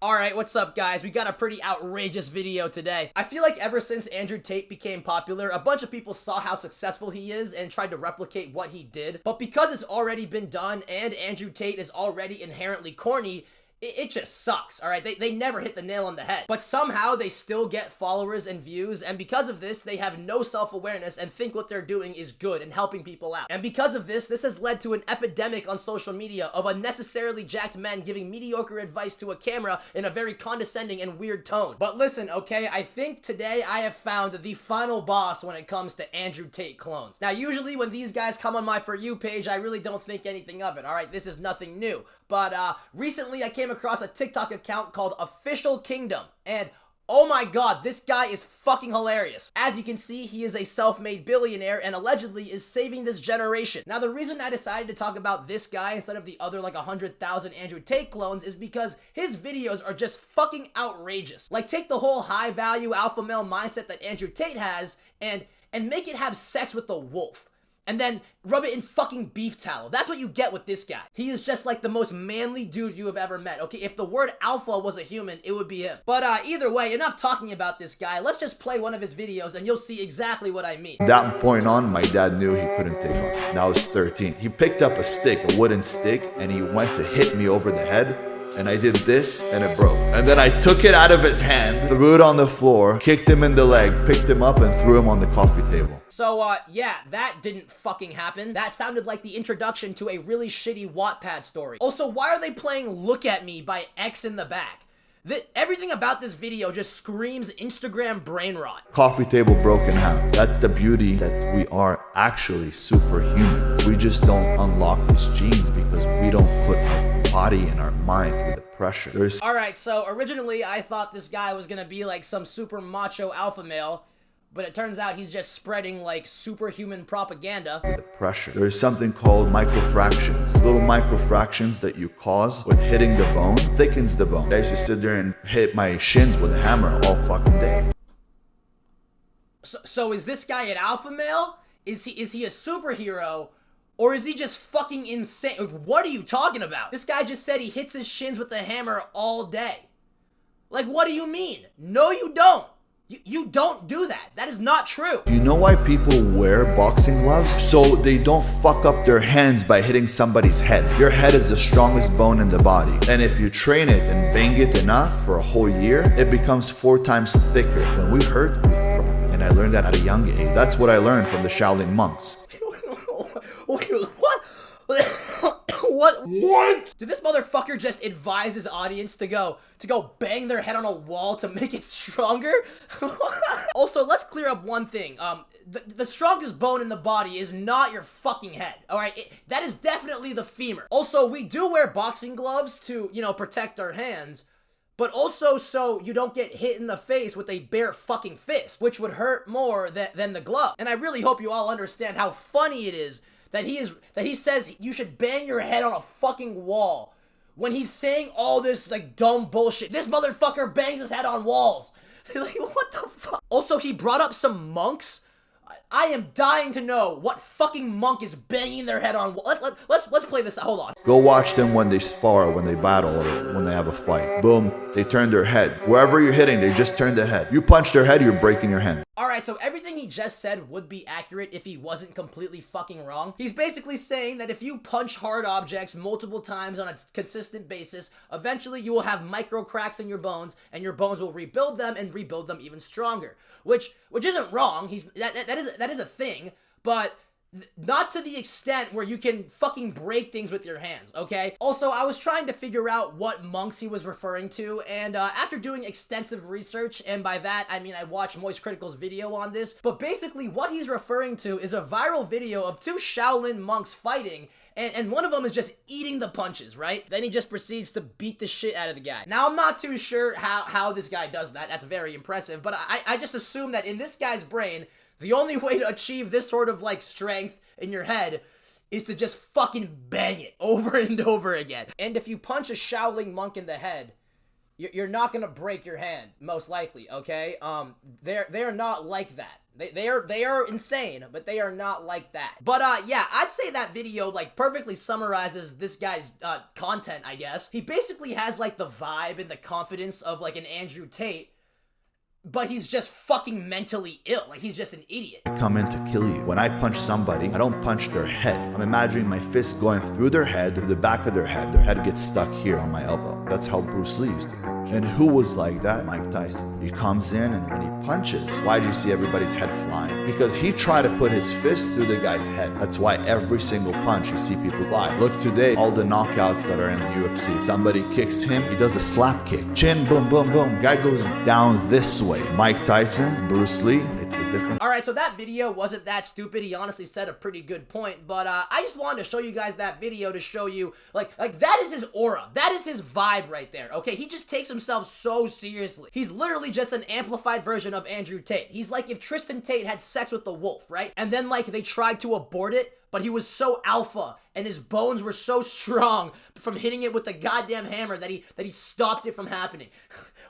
Alright, what's up guys? We got a pretty outrageous video today. I feel like ever since Andrew Tate became popular, a bunch of people saw how successful he is and tried to replicate what he did. But because it's already been done and Andrew Tate is already inherently corny, it just sucks, alright? They never hit the nail on the head. But somehow they still get followers and views, and because of this, they have no self-awareness and think what they're doing is good and helping people out. And because of this has led to an epidemic on social media of unnecessarily jacked men giving mediocre advice to a camera in a very condescending and weird tone. But listen, okay, I think today I have found the final boss when it comes to Andrew Tate clones. Now, usually when these guys come on my For You page, I really don't think anything of it, alright? This is nothing new. But recently I came across a TikTok account called Official Kingdom, and oh my god, this guy is fucking hilarious. As you can see, he is a self-made billionaire and allegedly is saving this generation. Now, the reason I decided to talk about this guy instead of the other like 100,000 Andrew Tate clones is because his videos are just fucking outrageous. Like, take the whole high-value alpha male mindset that Andrew Tate has and make it have sex with the wolf. And then rub it in fucking beef tallow. That's what you get with this guy. He is just like the most manly dude you have ever met, okay? If the word alpha was a human, it would be him. But either way, enough talking about this guy. Let's just play one of his videos and you'll see exactly what I mean. From that point on, my dad knew he couldn't take off. And I was 13. He picked up a stick, a wooden stick, and he went to hit me over the head. And I did this, and it broke. And then I took it out of his hand, threw it on the floor, kicked him in the leg, picked him up, and threw him on the coffee table. So, yeah, that didn't fucking happen. That sounded like the introduction to a really shitty Wattpad story. Also, why are they playing Look At Me by X in the back? Everything about this video just screams Instagram brain rot. Coffee table broke in half. That's the beauty, that we are actually superhuman. We just don't unlock these genes because we don't put our body and our mind through the pressure. Alright, so originally I thought this guy was gonna be like some super macho alpha male, but it turns out he's just spreading like superhuman propaganda. The pressure. There's something called microfractions. Little microfractions that you cause with hitting the bone thickens the bone. I used to sit there and hit my shins with a hammer all fucking day. So is this guy an alpha male? Is he a superhero? Or is he just fucking insane? What are you talking about? This guy just said he hits his shins with a hammer all day. Like, what do you mean? No, you don't. You don't do that. That is not true. You know why people wear boxing gloves? So they don't fuck up their hands by hitting somebody's head. Your head is the strongest bone in the body. And if you train it and bang it enough for a whole year, it becomes 4 times thicker. When we hurt, we throw. And I learned that at a young age. That's what I learned from the Shaolin monks. Wait, what? What? Did this motherfucker just advise his audience to go bang their head on a wall to make it stronger? Also, let's clear up one thing. The strongest bone in the body is not your fucking head, alright? That is definitely the femur. Also, we do wear boxing gloves to, you know, protect our hands, but also so you don't get hit in the face with a bare fucking fist, which would hurt more than the glove. And I really hope you all understand how funny it is that he says you should bang your head on a fucking wall when he's saying all this like dumb bullshit. This motherfucker bangs his head on walls. Like, what the fuck? Also, he brought up some monks. I am dying to know what fucking monk is banging their head on. Let's play this. Hold on. Go watch them when they spar, when they battle, or when they have a fight. Boom, they turn their head. Wherever you're hitting, they just turn their head. You punch their head, you're breaking your hand. Alright, so everything he just said would be accurate if he wasn't completely fucking wrong. He's basically saying that if you punch hard objects multiple times on a consistent basis, eventually you will have micro cracks in your bones, and your bones will rebuild them and rebuild them even stronger. Which isn't wrong. That is a thing, but not to the extent where you can fucking break things with your hands, okay? Also, I was trying to figure out what monks he was referring to, and after doing extensive research, and by that I mean I watched Moist Critical's video on this, but basically what he's referring to is a viral video of 2 Shaolin monks fighting, and one of them is just eating the punches, right? Then he just proceeds to beat the shit out of the guy. Now, I'm not too sure how this guy does that. That's very impressive, but I just assume that in this guy's brain, the only way to achieve this sort of, like, strength in your head is to just fucking bang it over and over again. And if you punch a Shaolin monk in the head, you're not gonna break your hand, most likely, okay? They're not like that. They are insane, but they are not like that. But yeah, I'd say that video like perfectly summarizes this guy's content, I guess. He basically has like the vibe and the confidence of like an Andrew Tate, but he's just fucking mentally ill. Like, he's just an idiot. I come in to kill you. When I punch somebody, I don't punch their head. I'm imagining my fist going through their head, through the back of their head. Their head gets stuck here on my elbow. That's how Bruce Lee used to punch. And who was like that? Mike Tyson. He comes in, and when he punches, why'd you see everybody's head flying? Because he tried to put his fist through the guy's head. That's why every single punch you see people fly. Look today, all the knockouts that are in the UFC. Somebody kicks him, he does a slap kick. Chin, boom, boom, boom. Guy goes down this way. Mike Tyson, Bruce Lee, it's a different... Alright, so that video wasn't that stupid. He honestly said a pretty good point, but I just wanted to show you guys that video to show you, like that is his aura. That is his vibe right there, okay? He just takes himself so seriously. He's literally just an amplified version of Andrew Tate. He's like if Tristan Tate had sex with the wolf, right? And then like they tried to abort it, but he was so alpha and his bones were so strong from hitting it with the goddamn hammer that he stopped it from happening.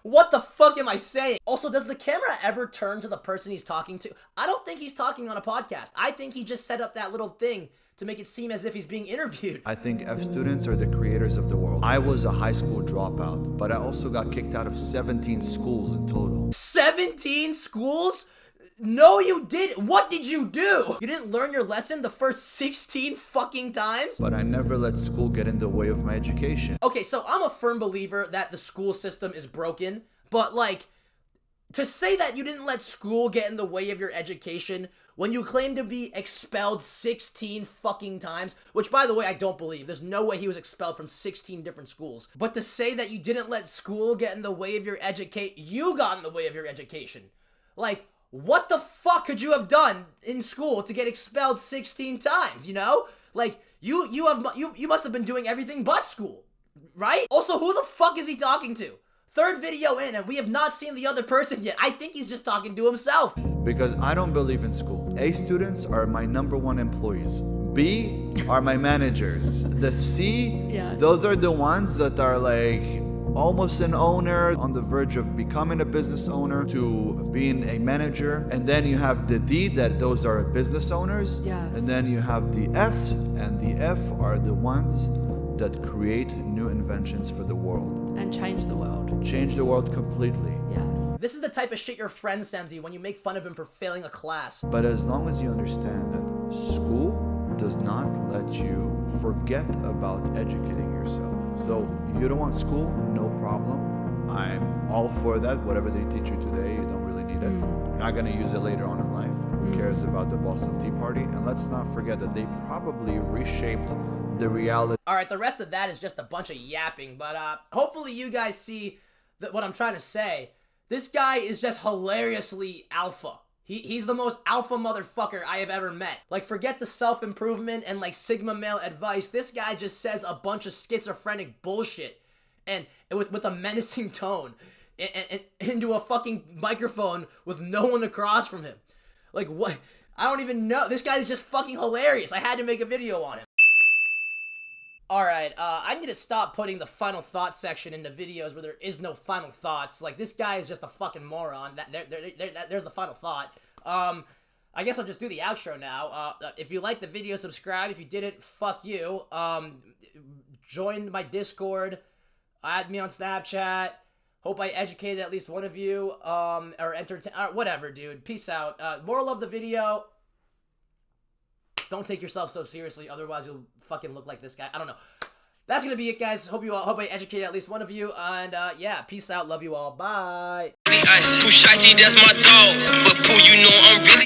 What the fuck am I saying? Also, does the camera ever turn to the person he's talking to? I don't think he's talking on a podcast. I think he just set up that little thing to make it seem as if he's being interviewed. I think F students are the creators of the world. I was a high school dropout, but I also got kicked out of 17 schools in total. 17 schools? No, you didn't. What did you do? You didn't learn your lesson the first 16 fucking times? But I never let school get in the way of my education. Okay, so I'm a firm believer that the school system is broken, but like, to say that you didn't let school get in the way of your education when you claim to be expelled 16 fucking times, which by the way, I don't believe. There's no way he was expelled from 16 different schools. But to say that you didn't let school get in the way of your you got in the way of your education. Like, what the fuck could you have done in school to get expelled 16 times, you know? Like, you must have been doing everything but school, right? Also, who the fuck is he talking to? Third video in, and we have not seen the other person yet. I think he's just talking to himself. Because I don't believe in school. A students are my #1 employees. B are my managers. The C, yes, those are the ones that are like almost an owner, on the verge of becoming a business owner, to being a manager. And then you have the D, that those are business owners. Yes. And then you have the F, and the F are the ones that create new inventions for the world. And change the world. Change the world completely. Yes. This is the type of shit your friend sends you when you make fun of him for failing a class. But as long as you understand that school does not let you forget about educating yourself. So you don't want school, no problem. I'm all for that. Whatever they teach you today, you don't really need it. You're not going to use it later on in life. Who cares about the Boston Tea Party? And let's not forget that they probably reshaped the reality. Alright, the rest of that is just a bunch of yapping, but hopefully you guys see what I'm trying to say. This guy is just hilariously alpha. He's the most alpha motherfucker I have ever met. Like, forget the self-improvement and like Sigma male advice. This guy just says a bunch of schizophrenic bullshit and with a menacing tone and into a fucking microphone with no one across from him. Like, what? I don't even know. This guy's just fucking hilarious. I had to make a video on him. Alright, I need to stop putting the final thought section into videos where there is no final thoughts. Like, this guy is just a fucking moron. There's the final thought. I guess I'll just do the outro now. If you liked the video, subscribe. If you didn't, fuck you. Join my Discord. Add me on Snapchat. Hope I educated at least one of you. Or entertain. Whatever, dude. Peace out. Moral of the video: don't take yourself so seriously, otherwise you'll fucking look like this guy. I don't know. That's gonna be it, guys. Hope I educated at least one of you. And yeah, peace out. Love you all. Bye. Too shicey, that's my dog. But Pooh, you know I'm really